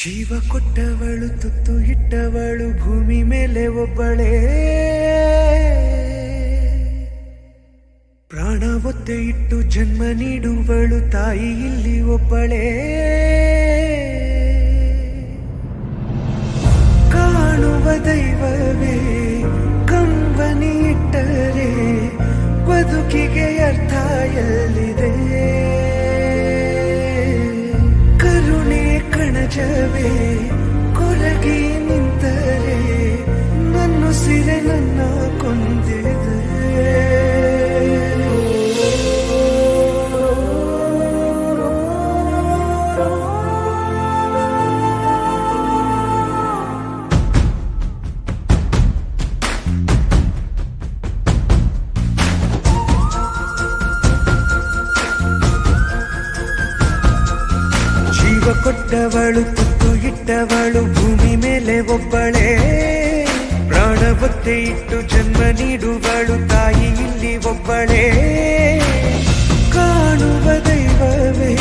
ಜೀವ ಕೊಟ್ಟವಳು ತುತ್ತು ಇಟ್ಟವಳು ಭೂಮಿ ಮೇಲೆ ಒಬ್ಬಳೇ, ಪ್ರಾಣ ಒತ್ತೆ ಇಟ್ಟು ಜನ್ಮ ನೀಡುವಳು ತಾಯಿ ಇಲ್ಲಿ ಒಬ್ಬಳೇ. ಕಾಣುವ ದೈವವೇ ಕಂಬನಿ ಇಟ್ಟರೆ ಬದುಕಿಗೆ ಅರ್ಥ ಎಲ್ಲಿದೆ. ಕರುಣೆ ಕಣಜವೇ ಕೊರಗಿ ನಿಂತರೆ ನನ್ನ ಸಿರೆ ನನ್ನ ಕೊಂದಿದೆ. ಜೀವ ಕೊಟ್ಟವಳು ತುತ್ತು ಇಟ್ಟವಳು ಭೂಮಿ ಮೇಲೆ ಒಬ್ಬಳೇ, ಪ್ರಾಣ ಒತ್ತೆ ಇಟ್ಟು ಜನ್ಮ ನೀಡುವಳು ತಾಯಿ ಇಲ್ಲಿ ಒಬ್ಬಳೇ. ಕಾಣುವ ದೈವವೇ